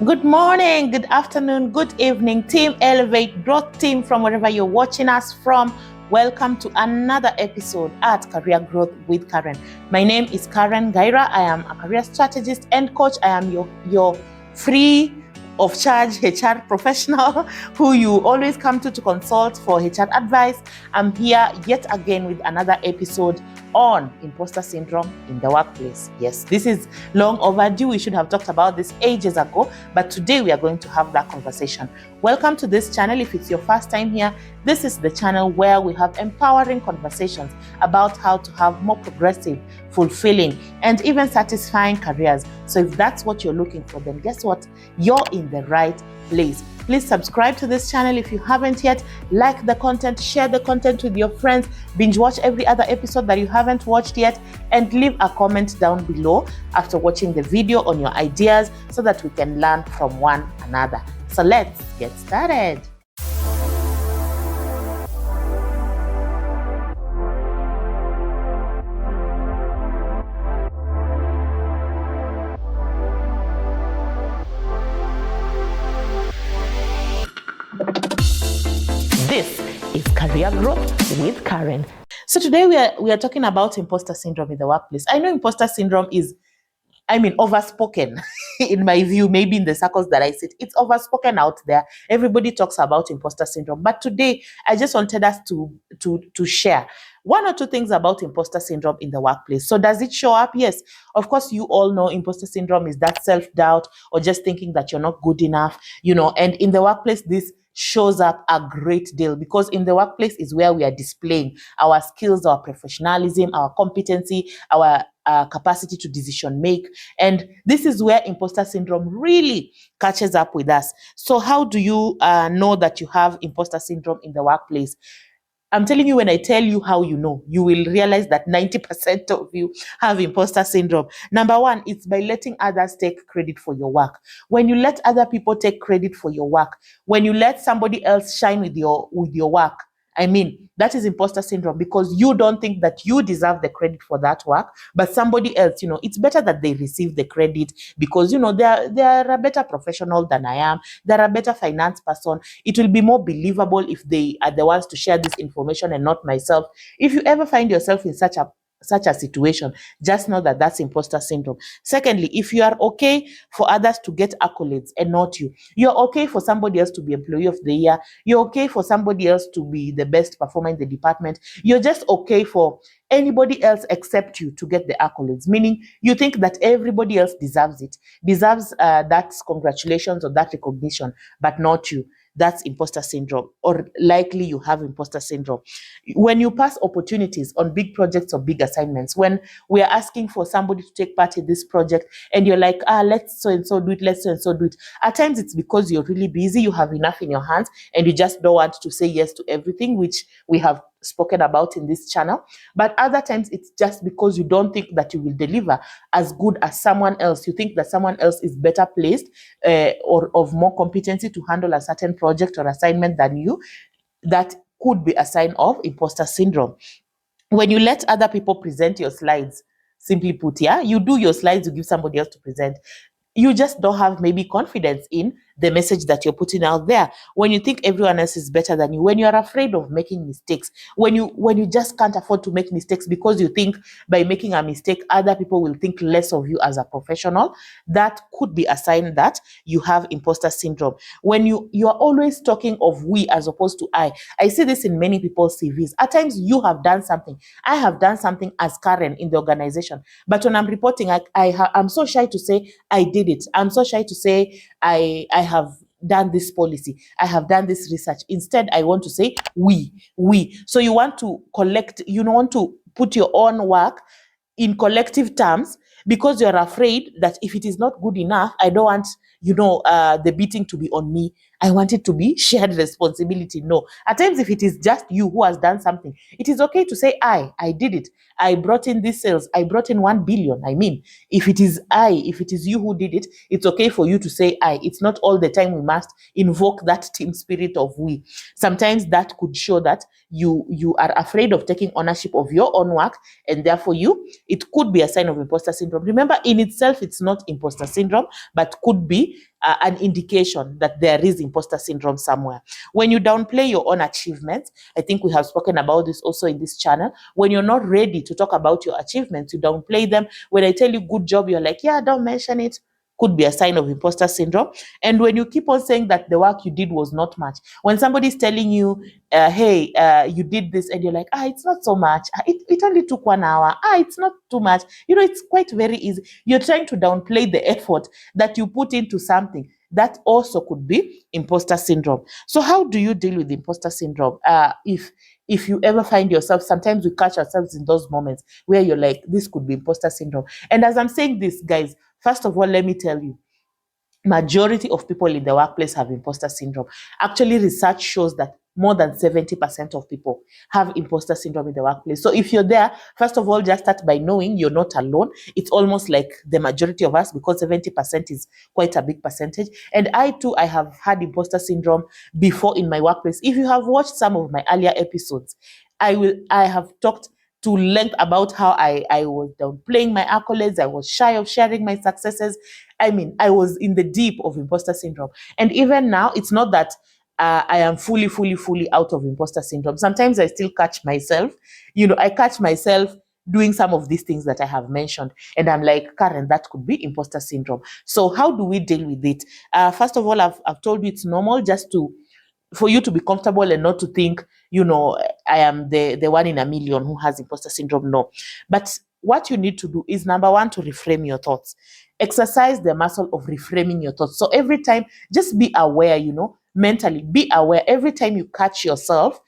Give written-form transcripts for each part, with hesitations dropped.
Good morning, good afternoon, good evening, Team Elevate Growth Team from wherever you're watching us from. Welcome to another episode at Career Growth with Karen. My name is Karen Gaira. I am a career strategist and coach. I am your free of charge HR professional who you always come to consult for HR advice. I'm here yet again with another episode on imposter syndrome in the workplace. Yes, this is long overdue. We should have talked about this ages ago, but today we are going to have that conversation. Welcome to this channel. If it's your first time here, this is the channel where we have empowering conversations about how to have more progressive, fulfilling, and even satisfying careers. So if that's what you're looking for, then guess what? You're in the right place. Please subscribe to this channel if you haven't yet. Like the content, share the content with your friends, binge watch every other episode that you haven't watched yet, and leave a comment down below after watching the video on your ideas so that we can learn from one another. So let's get started. This is Career Growth with Karen. So today we are talking about imposter syndrome in the workplace. I know imposter syndrome is, overspoken in my view, maybe in the circles that I sit. It's overspoken out there. Everybody talks about imposter syndrome. But today, I just wanted us to share one or two things about imposter syndrome in the workplace. So does it show up? Yes. Of course, you all know imposter syndrome is that self-doubt or just thinking that you're not good enough, and in the workplace, this shows up a great deal because in the workplace is where we are displaying our skills, our professionalism, our competency, our capacity to decision make. And this is where imposter syndrome really catches up with us. So how do you know that you have imposter syndrome in the workplace? I'm telling you, when I tell you how you know, you will realize that 90% of you have imposter syndrome. Number one, it's by letting others take credit for your work. When you let other people take credit for your work, when you let somebody else shine with your work, that is imposter syndrome because you don't think that you deserve the credit for that work, but somebody else, it's better that they receive the credit because, they're a better professional than I am. They're a better finance person. It will be more believable if they are the ones to share this information and not myself. If you ever find yourself in such a situation, just know that that's imposter syndrome. Secondly, if you are okay for others to get accolades and not you, you're okay for somebody else to be employee of the year, you're okay for somebody else to be the best performer in the department, you're just okay for anybody else except you to get the accolades, meaning you think that everybody else deserves that congratulations or that recognition, but not you. That's imposter syndrome, or likely you have imposter syndrome. When you pass opportunities on big projects or big assignments, when we are asking for somebody to take part in this project and you're like, let's so and so do it, let's so and so do it. At times it's because you're really busy, you have enough in your hands, and you just don't want to say yes to everything, which we have spoken about in this channel. But other times it's just because you don't think that you will deliver as good as someone else. You think that someone else is better placed or of more competency to handle a certain project or assignment than you. That could be a sign of imposter syndrome. When you let other people present your slides, simply put, you do your slides, you give somebody else to present. You just don't have maybe confidence in the message that you're putting out there. When you think everyone else is better than you, when you're afraid of making mistakes, when you just can't afford to make mistakes because you think by making a mistake, other people will think less of you as a professional, that could be a sign that you have imposter syndrome. When you are always talking of we as opposed to I see this in many people's CVs. At times you have done something. I have done something as Karen in the organization. But when I'm reporting, I'm so shy to say I did it. I'm so shy to say I have done this policy. I have done this research. Instead, I want to say we. So you want to want to put your own work in collective terms because you're afraid that if it is not good enough, I don't want, the beating to be on me. I want it to be shared responsibility. No. At times, if it is just you who has done something, it is okay to say, I did it. I brought in these sales. I brought in 1 billion. If it is you who did it, it's okay for you to say I. It's not all the time we must invoke that team spirit of we. Sometimes that could show that you are afraid of taking ownership of your own work, and therefore it could be a sign of imposter syndrome. Remember, in itself, it's not imposter syndrome, but could be be an indication that there is imposter syndrome somewhere. When you downplay your own achievements, I think we have spoken about this also in this channel. When you're not ready to talk about your achievements, you downplay them. When I tell you good job, you're like, yeah, don't mention it. Could be a sign of imposter syndrome. And when you keep on saying that the work you did was not much, when somebody's telling you, hey, you did this, and you're like, it's not so much. It only took 1 hour. It's not too much. It's quite very easy. You're trying to downplay the effort that you put into something. That also could be imposter syndrome. So how do you deal with imposter syndrome? If you ever find yourself, sometimes we catch ourselves in those moments where you're like, this could be imposter syndrome. And as I'm saying this, guys, first of all, let me tell you, majority of people in the workplace have imposter syndrome. Actually, research shows that more than 70% of people have imposter syndrome in the workplace. So if you're there, first of all, just start by knowing you're not alone. It's almost like the majority of us, because 70% is quite a big percentage. And I too, I have had imposter syndrome before in my workplace. If you have watched some of my earlier episodes, I have talked to length about how I was downplaying my accolades. I was shy of sharing my successes. I mean, I was in the deep of imposter syndrome. And even now, it's not that I am fully out of imposter syndrome. Sometimes I still catch myself. I catch myself doing some of these things that I have mentioned. And I'm like, Karen, that could be imposter syndrome. So how do we deal with it? First of all, I've told you it's normal just for you to be comfortable and not to think, I am the one in a million who has imposter syndrome. No. But what you need to do is, number one, to reframe your thoughts. Exercise the muscle of reframing your thoughts. So every time, just be aware, mentally, be aware. Every time you catch yourself,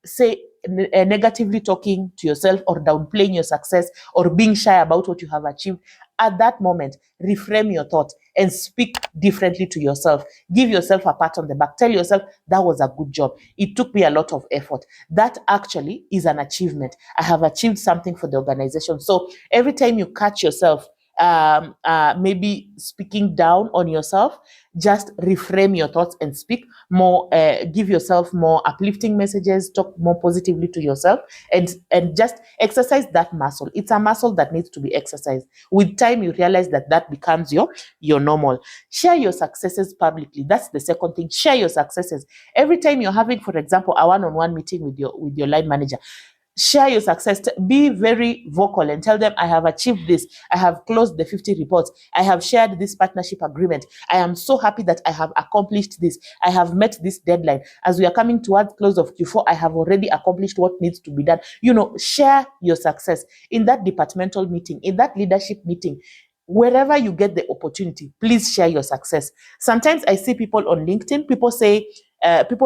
say, negatively talking to yourself or downplaying your success or being shy about what you have achieved, at that moment, reframe your thought and speak differently to yourself. Give yourself a pat on the back. Tell yourself, that was a good job. It took me a lot of effort. That actually is an achievement. I have achieved something for the organization. So every time you catch yourself maybe speaking down on yourself, just reframe your thoughts and speak more, give yourself more uplifting messages, talk more positively to yourself, and just exercise that muscle. It's a muscle that needs to be exercised. With time, you realize that becomes your normal. Share your successes publicly. That's the second thing. Share your successes. Every time you're having, for example, a one-on-one meeting with your line manager, share your success. Be very vocal and tell them, I have achieved this. I have closed the 50 reports. I have shared this partnership agreement. I am so happy that I have accomplished this. I have met this deadline. As we are coming towards close of Q4, I have already accomplished what needs to be done. Share your success in that departmental meeting, in that leadership meeting. Wherever you get the opportunity, please share your success. Sometimes I see people on LinkedIn, people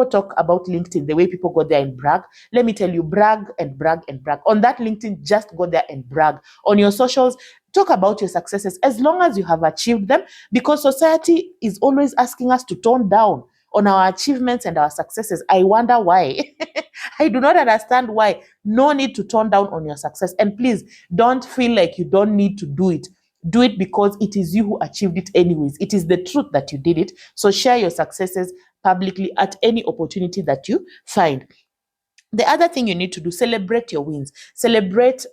talk about LinkedIn, the way people go there and brag. Let me tell you, brag and brag and brag. On that LinkedIn, just go there and brag. On your socials, talk about your successes as long as you have achieved them, because society is always asking us to tone down on our achievements and our successes. I wonder why. I do not understand why. No need to tone down on your success. And please, don't feel like you don't need to do it. Do it because it is you who achieved it anyways. It is the truth that you did it. So share your successes publicly at any opportunity that you find. The other thing you need to do, celebrate your wins. Celebrate,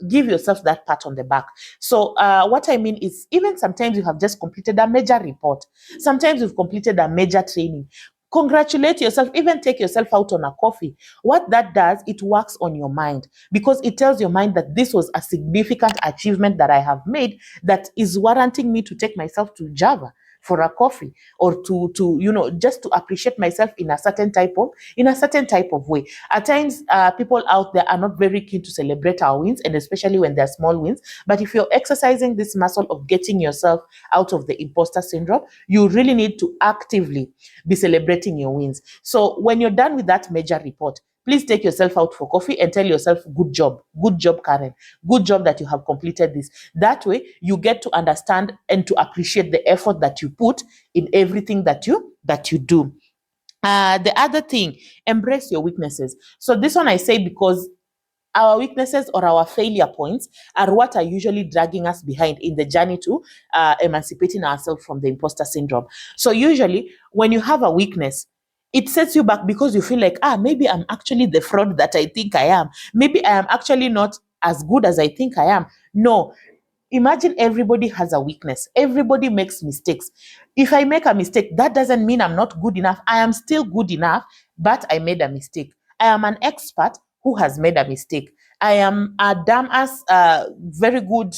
give yourself that pat on the back. So what I mean is, even sometimes you have just completed a major report. Sometimes you've completed a major training. Congratulate yourself, even take yourself out on a coffee. What that does, it works on your mind, because it tells your mind that this was a significant achievement that I have made that is warranting me to take myself to Java for a coffee, or to just to appreciate myself in a certain type of way. At times, people out there are not very keen to celebrate our wins, and especially when they're small wins. But if you're exercising this muscle of getting yourself out of the imposter syndrome, you really need to actively be celebrating your wins. So when you're done with that major report, please take yourself out for coffee and tell yourself, good job, Karen. Good job that you have completed this. That way, you get to understand and to appreciate the effort that you put in everything that you do. The other thing, embrace your weaknesses. So this one I say because our weaknesses or our failure points are what are usually dragging us behind in the journey to emancipating ourselves from the imposter syndrome. So usually when you have a weakness, it sets you back because you feel like, maybe I'm actually the fraud that I think I am. Maybe I am actually not as good as I think I am. No, Imagine everybody has a weakness. Everybody makes mistakes. If I make a mistake, that doesn't mean I'm not good enough. I am still good enough, but I made a mistake. I am an expert who has made a mistake. I am a damn ass, very good,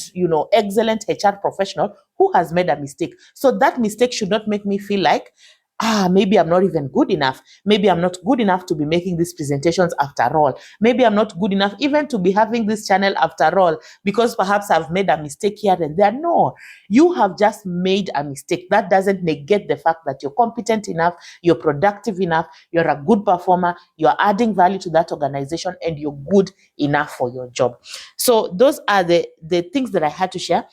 excellent HR professional who has made a mistake. So that mistake should not make me feel like, maybe I'm not even good enough. Maybe I'm not good enough to be making these presentations after all. Maybe I'm not good enough even to be having this channel after all, because perhaps I've made a mistake here and there. No, you have just made a mistake. That doesn't negate the fact that you're competent enough, you're productive enough, you're a good performer, you're adding value to that organization, and you're good enough for your job. So those are the things that I had to share.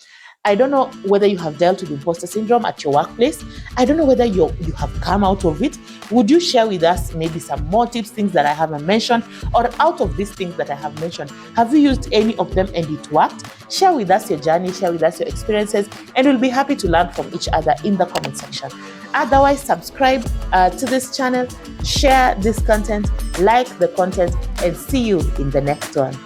I don't know whether you have dealt with imposter syndrome at your workplace. I don't know whether you have come out of it. Would you share with us maybe some more tips, things that I haven't mentioned, or out of these things that I have mentioned, have you used any of them and it worked? Share with us your journey, share with us your experiences, and we'll be happy to learn from each other in the comment section. Otherwise, subscribe to this channel, share this content, like the content, and see you in the next one.